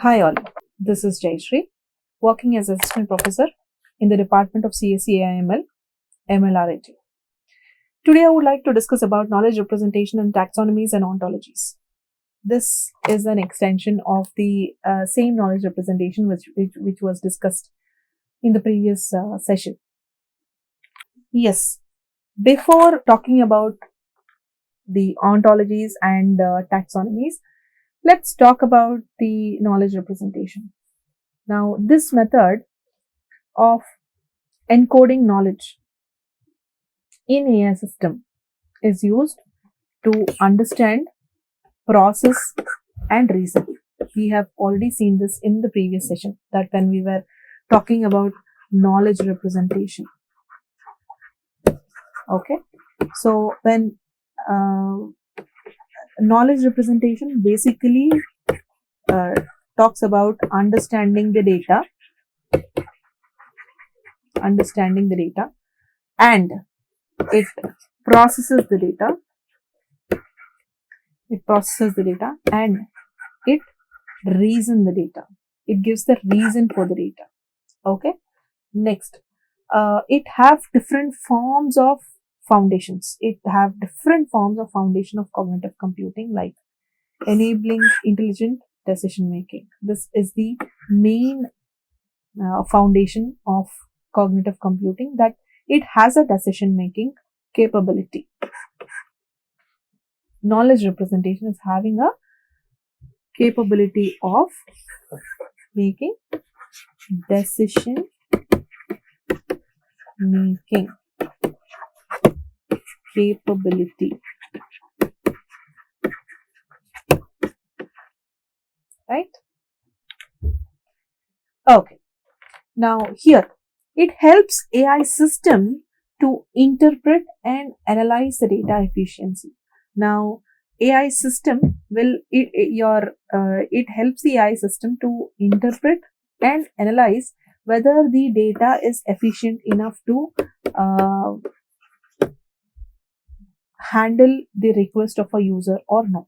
Hi all, this is Jayasri, working as Assistant Professor in the Department of CSE AIML, MLR Institute. Today I would like to discuss about knowledge representation and taxonomies and ontologies. This is an extension of the same knowledge representation which was discussed in the previous session. Yes, before talking about the ontologies and taxonomies, let's talk about the knowledge representation. Now, this method of encoding knowledge in AI system is used to understand, process and reason. We have already seen this in the previous session, that when we were talking about knowledge representation. Okay, so when knowledge representation basically talks about understanding the data and it processes the data and it reasons the data. It gives the reason for the data. Okay, next, it have different forms of foundations. It have different forms of foundation of cognitive computing, like enabling intelligent decision making. This is the main foundation of cognitive computing, that it has a decision making capability. Knowledge representation is having a capability of making decision making capability, right? Okay, now here it helps AI system to interpret and analyze the data efficiency. Now AI system will it helps the AI system to interpret and analyze whether the data is efficient enough to handle the request of a user or not.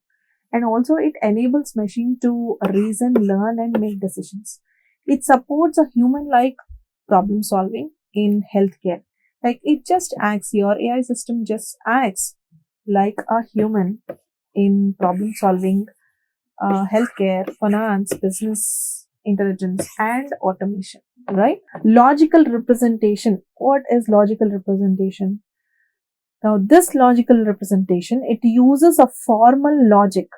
And also it enables machine to reason, learn and make decisions. It supports a human-like problem solving in healthcare. Like it just acts, your AI system just acts like a human in problem solving, healthcare, finance, business intelligence and automation, right? Logical representation. What is logical representation? Now this logical representation, it uses a formal logic.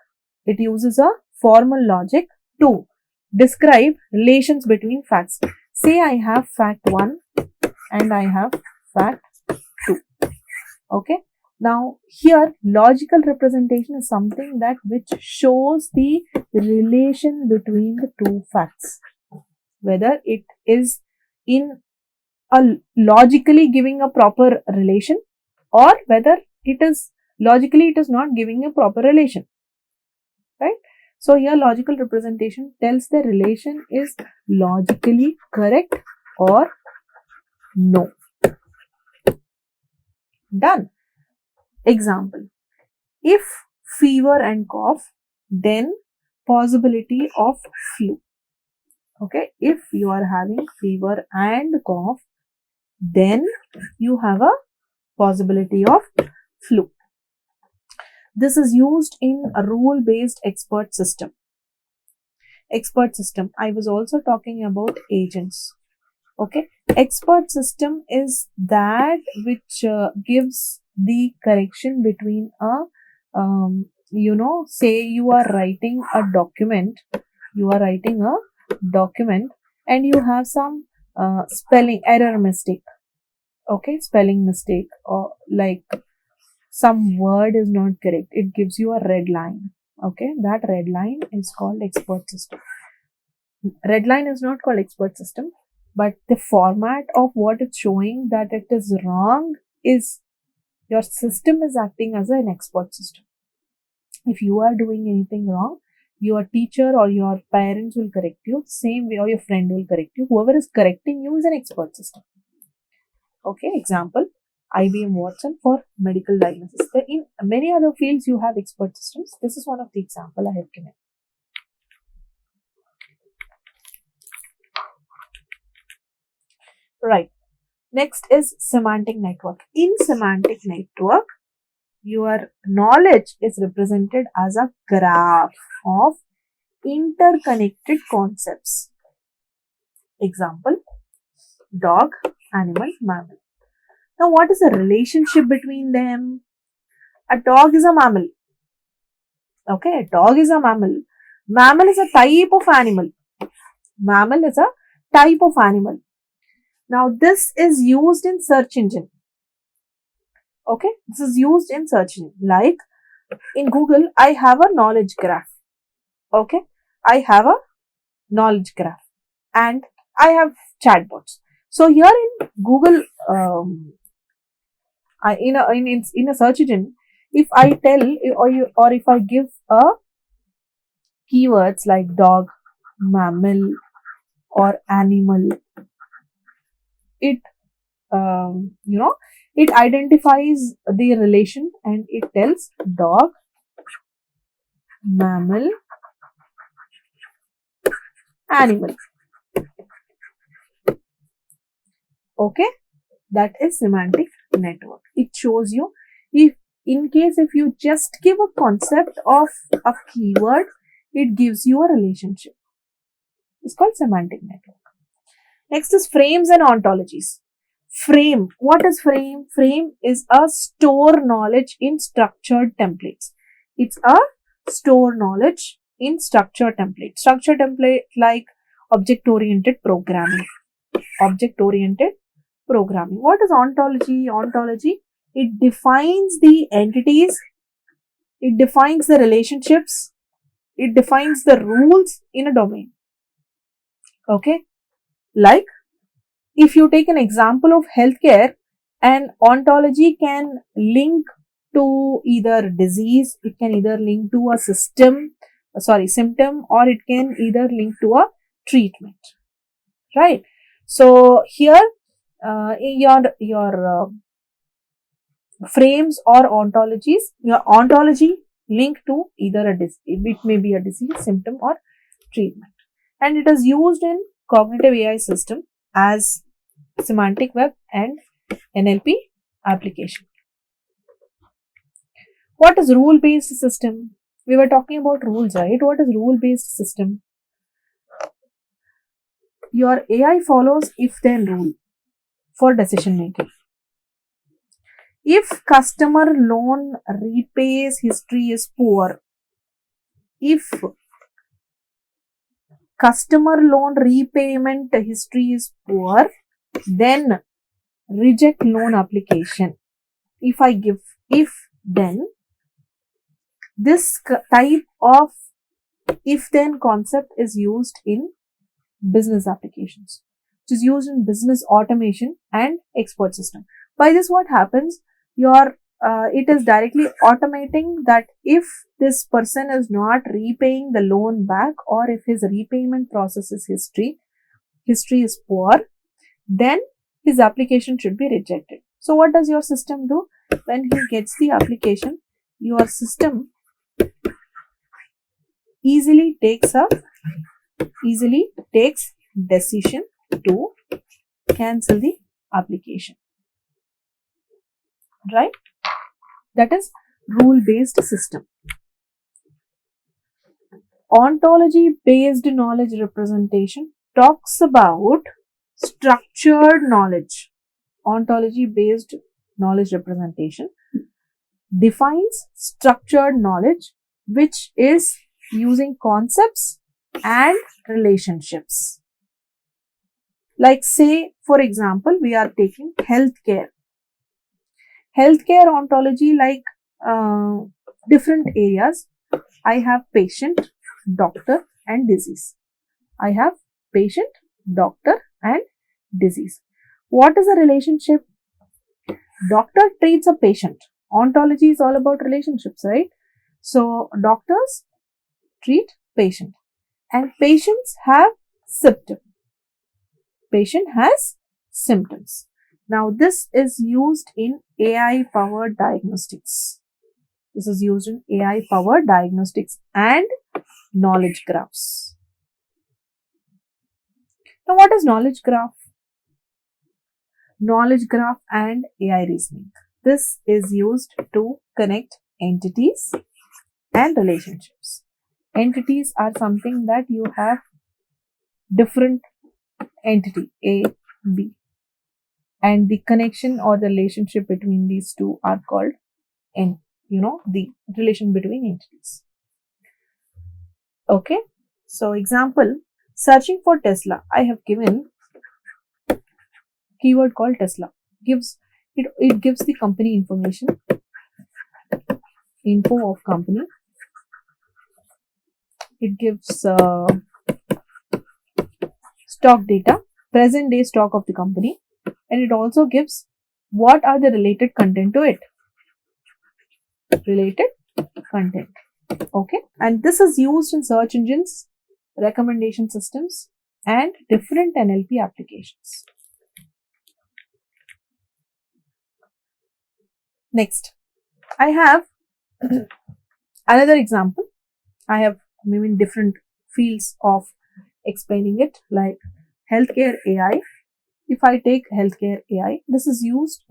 It uses a formal logic to describe relations between facts. Say I have fact 1 and I have fact 2. Okay. Now here logical representation is something that which shows the relation between the two facts, whether it is in a logically giving a proper relation or whether it is logically it is not giving a proper relation, right? So here logical representation tells the relation is logically correct or no. Done. Example, if fever and cough, then possibility of flu. Okay, if you are having fever and cough, then you have a possibility of flu. This is used in a rule-based expert system. I was also talking about agents. Okay, expert system is that which gives the correction between a say you are writing a document and you have some spelling error mistake. Okay, spelling mistake, or like some word is not correct, it gives you a red line. Okay, that red line is called expert system. Red line is not called expert system, but the format of what it's showing that it is wrong is your system is acting as an expert system. If you are doing anything wrong, your teacher or your parents will correct you, same way, or your friend will correct you. Whoever is correcting you is an expert system. Okay, example, IBM Watson for medical diagnosis. In many other fields, you have expert systems. This is one of the example I have given. Right. Next is semantic network. In semantic network, your knowledge is represented as a graph of interconnected concepts. Example, dog, animal, mammal. Now, what is the relationship between them? A dog is a mammal. Okay, a dog is a mammal. Mammal is a type of animal. Mammal is a type of animal. Now, this is used in search engine. Okay, this is used in search engine. Like in Google, I have a knowledge graph. Okay, I have a knowledge graph and I have chatbots. So here in Google, in a search engine, if I tell or if I give a keywords like dog, mammal, or animal, it it identifies the relation and it tells dog, mammal, animal. Okay, that is semantic network. It shows you if you just give a concept of a keyword, it gives you a relationship. It's called semantic network. Next is frames and ontologies. Frame. What is frame? Frame is a store knowledge in structured templates. It's a store knowledge in structured template. Structured template like object-oriented programming. Object-oriented programming. What is ontology? Ontology, it defines the entities, it defines the relationships, it defines the rules in a domain. Okay, like if you take an example of healthcare, an ontology can link to either disease, it can either link to a symptom, or it can either link to a treatment, right? So here your frames or ontologies, your ontology link to either a disease, it may be a disease, symptom, or treatment, and it is used in cognitive AI system as semantic web and NLP application. What is rule based system? We were talking about rules, right? What is rule based system? Your AI follows if then rule for decision making. If customer loan repays history is poor, if customer loan repayment history is poor, then reject loan application. If I give if then, this type of if then concept is used in business applications, which is used in business automation and export system. By this, what happens? It is directly automating that if this person is not repaying the loan back, or if his repayment process is history is poor, then his application should be rejected. So what does your system do? When he gets the application, your system easily takes decision to cancel the application, right? That is rule based system. Ontology based knowledge representation talks about structured knowledge. Ontology based knowledge representation defines structured knowledge, which is using concepts and relationships. Like, say, for example, we are taking healthcare. Healthcare ontology, like different areas. I have patient, doctor, and disease. I have patient, doctor, and disease. What is the relationship? Doctor treats a patient. Ontology is all about relationships, right? So, doctors treat patient, and patients have symptom. Patient has symptoms. Now, this is used in AI-powered diagnostics. This is used in AI-powered diagnostics and knowledge graphs. Now, what is knowledge graph? knowledge graph, and AI reasoning. This is used to connect entities and relationships. Entities are something that you have different entity A, B, and the connection or the relationship between these two are called the relation between entities. Okay, so example, searching for Tesla. I have given keyword called Tesla. It gives the company information, info of company. It gives stock data, present day stock of the company, and it also gives what are the related content to it. Related content. Okay, and this is used in search engines, recommendation systems, and different NLP applications. Next, I have another example. I have maybe different fields of explaining it, like healthcare AI. If I take healthcare AI, this is used,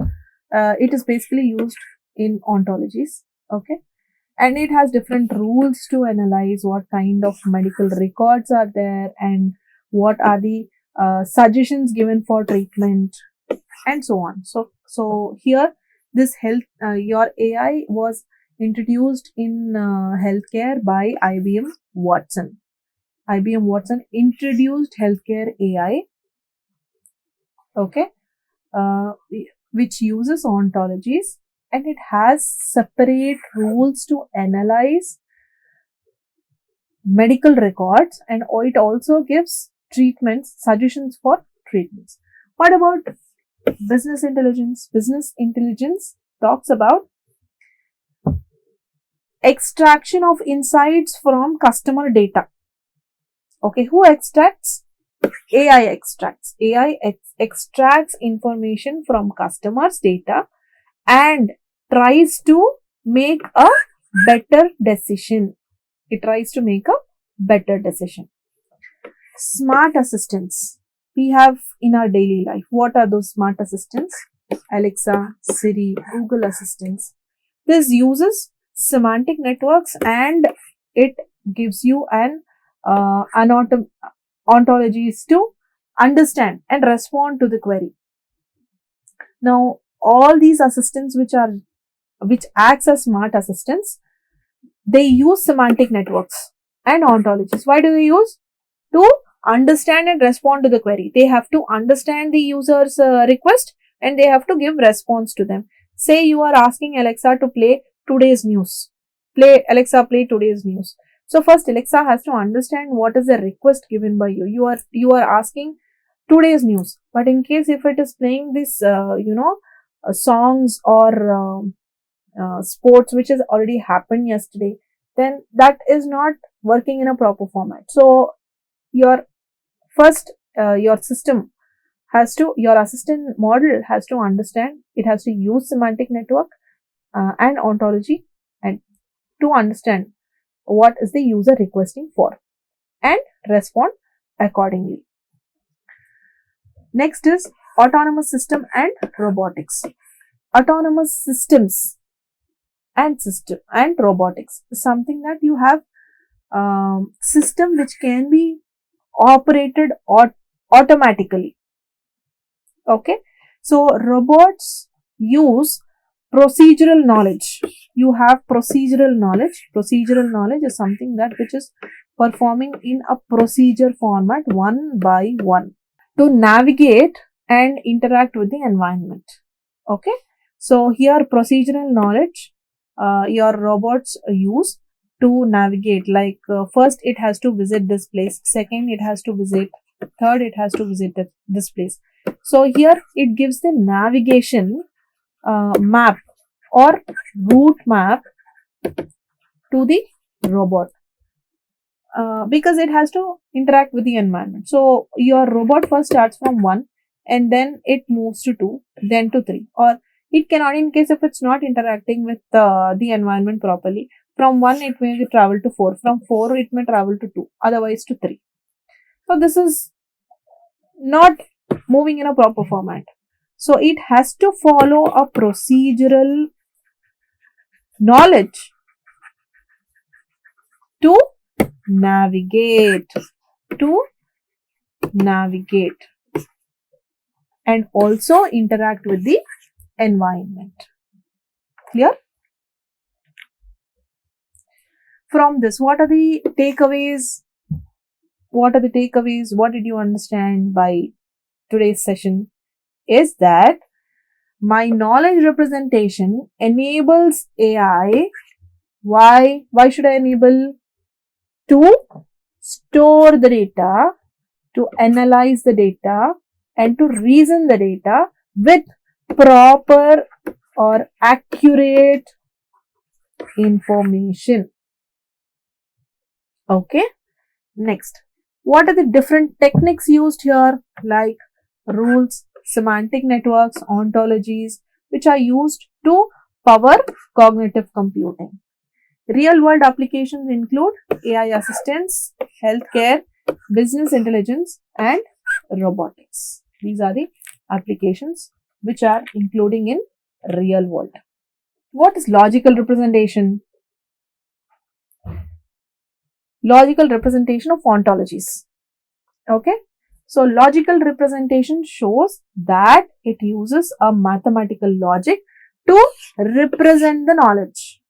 it is basically used in ontologies. Okay, and it has different rules to analyze what kind of medical records are there and what are the suggestions given for treatment and so on. So here this your AI was introduced in healthcare by IBM Watson. IBM Watson introduced healthcare AI, okay, which uses ontologies, and it has separate rules to analyze medical records, and it also gives treatments, suggestions for treatments. What about business intelligence? Business intelligence talks about extraction of insights from customer data. Okay, who extracts? AI extracts. AI extracts information from customers' data and tries to make a better decision. It tries to make a better decision. Smart assistants we have in our daily life. What are those smart assistants? Alexa, Siri, Google Assistants. This uses semantic networks and it gives you an ontologies to understand and respond to the query. Now, all these assistants which acts as smart assistants, they use semantic networks and ontologies. Why do they use? To understand and respond to the query. They have to understand the user's request and they have to give response to them. Say you are asking Alexa to play today's news. Alexa, play today's news. So first Alexa has to understand what is the request given by you. You are asking today's news, but in case if it is playing this songs or sports which has already happened yesterday, then that is not working in a proper format. So your system your assistant model has to understand, it has to use semantic network and ontology and to understand what is the user requesting for and respond accordingly. Next is autonomous system and robotics. Autonomous systems and robotics is something that you have system which can be operated automatically. Okay, so robots use procedural knowledge. You have procedural knowledge. Procedural knowledge is something that which is performing in a procedure format one by one to navigate and interact with the environment. Okay, so here procedural knowledge your robots use to navigate, like first it has to visit this place, second it has to visit, third it has to visit this place. So here it gives the navigation map or route map to the robot because it has to interact with the environment. So your robot first starts from 1 and then it moves to 2, then to 3, or it cannot, in case if it's not interacting with the environment properly, from 1 it may travel to 4, from 4 it may travel to 2, otherwise to 3. So this is not moving in a proper format. So it has to follow a procedural knowledge to navigate, to navigate and also interact with the environment. Clear? From this, what are the takeaways? What are the takeaways? What did you understand by today's session? Is that my knowledge representation enables AI. Why? Why should I enable? To store the data, to analyze the data, and to reason the data with proper or accurate information. Okay. Next, what are the different techniques used here, like rules, semantic networks, ontologies, which are used to power cognitive computing. Real world applications include AI assistance, healthcare, business intelligence, and robotics. These are the applications which are including in real world. What is logical representation? Logical representation of ontologies. Okay. So logical representation shows that it uses a mathematical logic to represent the knowledge.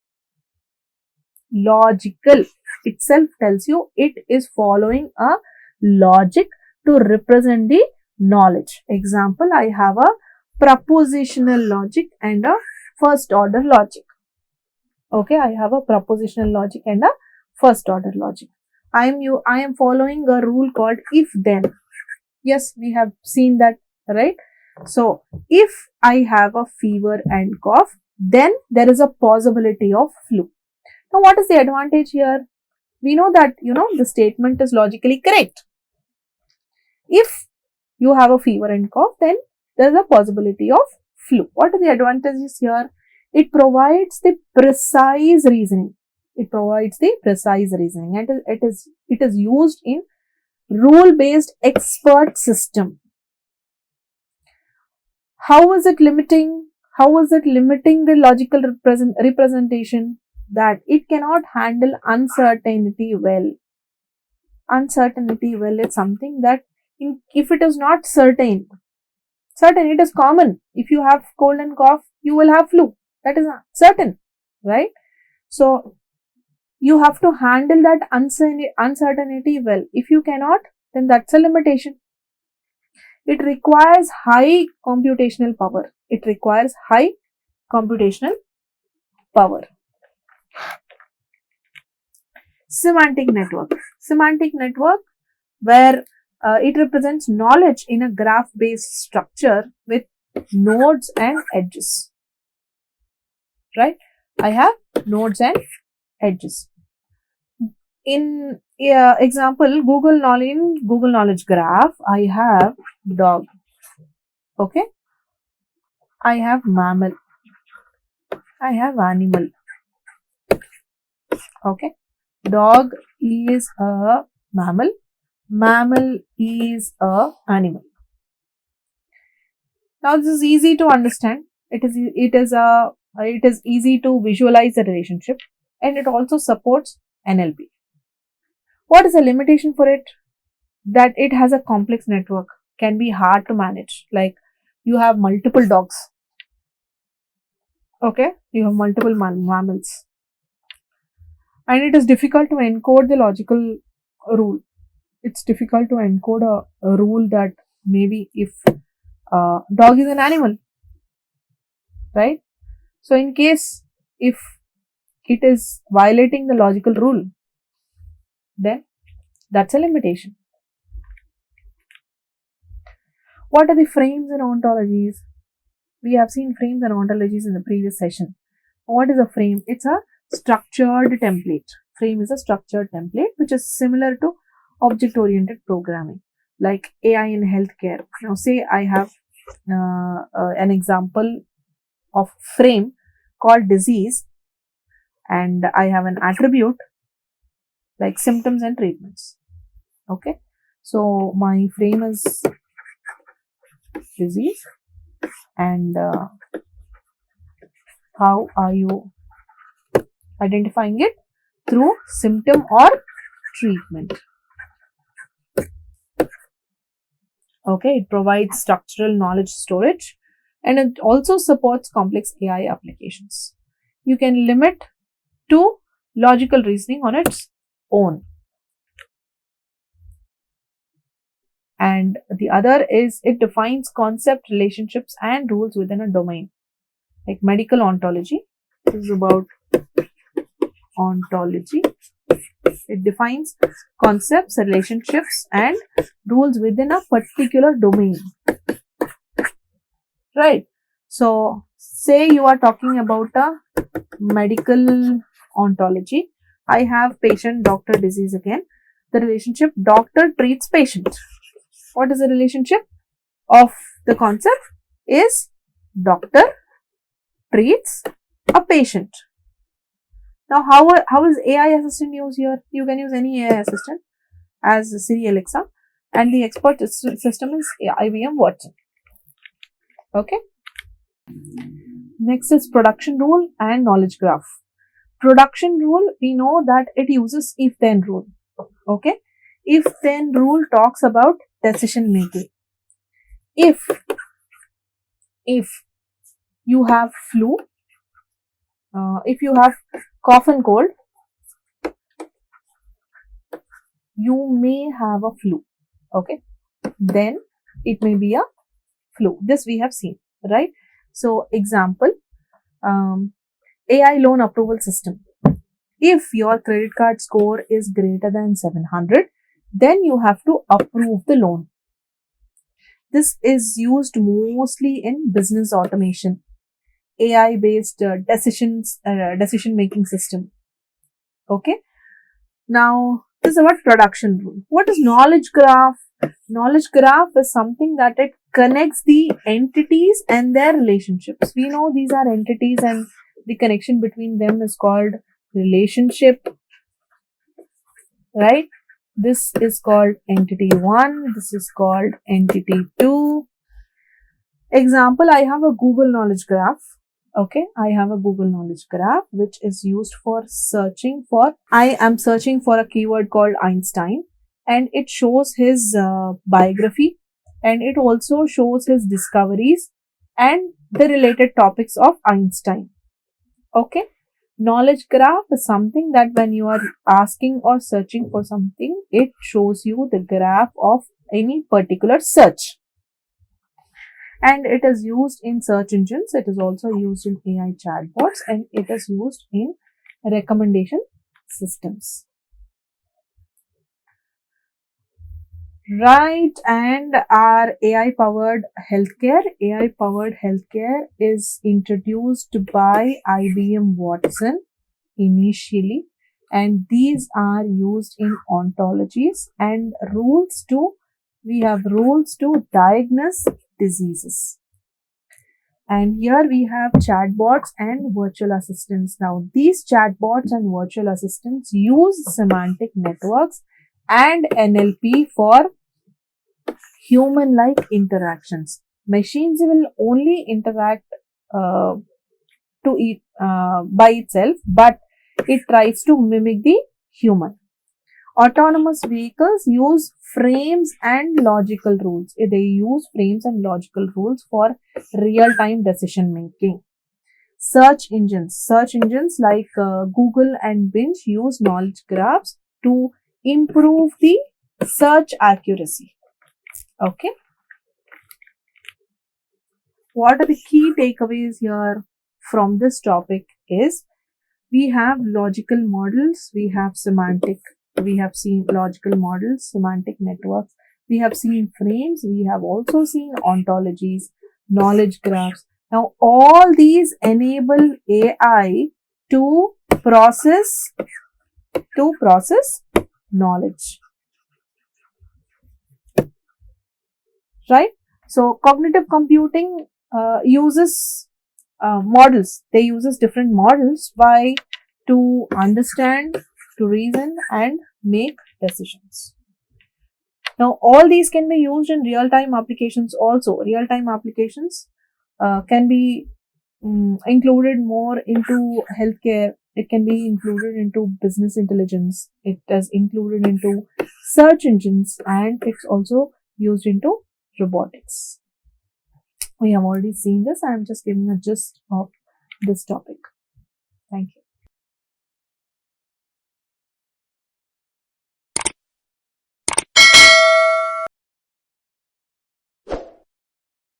Logical itself tells you it is following a logic to represent the knowledge. Example, I have a propositional logic and a first order logic. Okay, I have a propositional logic and a first order logic. I am following a rule called if then. Yes, we have seen that, right? So if I have a fever and cough, then there is a possibility of flu. Now, what is the advantage here? We know that, the statement is logically correct. If you have a fever and cough, then there is a possibility of flu. What are the advantages here? It provides the precise reasoning. It provides the precise reasoning, and it is used in rule-based expert system. How is it limiting? How is it limiting the logical representation? That it cannot handle uncertainty well. Uncertainty well is something that if it is not certain, it is common. If you have cold and cough, you will have flu. That is certain, right? So you have to handle that uncertainty well. If you cannot, then that's a limitation. It requires high computational power. It requires high computational power. Semantic network. Semantic network where it represents knowledge in a graph-based structure with nodes and edges. Right? I have nodes and edges. In example, Google Knowledge Graph, I have dog. Okay? I have mammal. I have animal. Okay? Dog is a mammal. Mammal is a animal. Now this is easy to understand. It is easy to visualize the relationship, and it also supports NLP. What is the limitation for it? That it has a complex network, can be hard to manage. Like you have multiple dogs. Okay, you have multiple mammals, and it is difficult to encode the logical rule. It's difficult to encode a rule that maybe if dog is an animal, right? So in case if it is violating the logical rule, then that's a limitation. What are the frames and ontologies? We have seen frames and ontologies in the previous session. What is a frame? It's a structured template. Frame is a structured template which is similar to object-oriented programming, like AI in healthcare. Now, say I have an example of frame called disease, and I have an attribute like symptoms and treatments. Okay, so my frame is disease, And how are you identifying it? Through symptom or treatment. Okay, it provides structural knowledge storage and it also supports complex AI applications. You can limit to logical reasoning on its own. And the other is it defines concept, relationships, and rules within a domain, like medical ontology. This is about ontology. It defines concepts, relationships, and rules within a particular domain. Right. So, say you are talking about a medical ontology. I have patient, doctor, disease again. The relationship doctor treats patient. What is the relationship of the concept? Is doctor treats a patient. Now, how is AI assistant used here? You can use any AI assistant as Siri, Alexa, and the expert system is IBM Watson. Okay. Next is production rule and knowledge graph. Production rule, we know that it uses if-then rule. Okay. If-then rule talks about decision making. If you have flu, if you have cough and cold, you may have a flu. Okay. Then it may be a flu. This we have seen, right? So, example, AI loan approval system. If your credit card score is greater than 700, then you have to approve the loan. This is used mostly in business automation, AI based decision making system. Okay. Now, this is about production rule. What is knowledge graph? Knowledge graph is something that it connects the entities and their relationships. We know these are entities and the connection between them is called relationship, right? This is called entity 1. This is called entity 2. Example, I have a Google knowledge graph. Okay, I have a Google knowledge graph which is used for searching for, I am searching for a keyword called Einstein, and it shows his biography, and it also shows his discoveries and the related topics of Einstein. Okay, knowledge graph is something that when you are asking or searching for something, it shows you the graph of any particular search. And it is used in search engines, it is also used in AI chatbots, and it is used in recommendation systems. Right, and our AI-powered healthcare is introduced by IBM Watson initially, and these are used in ontologies and we have rules to diagnose diseases. And here we have chatbots and virtual assistants. Now, these chatbots and virtual assistants use semantic networks and NLP for human-like interactions. Machines will only interact by itself, but it tries to mimic the human. Autonomous vehicles use frames and logical rules. They use frames and logical rules for real-time decision making. Search engines like Google and Bing use knowledge graphs to improve the search accuracy. Okay. What are the key takeaways here from this topic is we have logical models, we have seen logical models, semantic networks, we have seen frames, we have also seen ontologies, knowledge graphs. Now, all these enable AI to process knowledge. Right? So, cognitive computing uses models. They uses different models to understand, to reason, and make decisions. Now, all these can be used in real-time applications also. Real-time applications can be included more into healthcare. It can be included into business intelligence. It is included into search engines, and it's also used into robotics. We have already seen this. I'm just giving a gist of this topic. Thank you.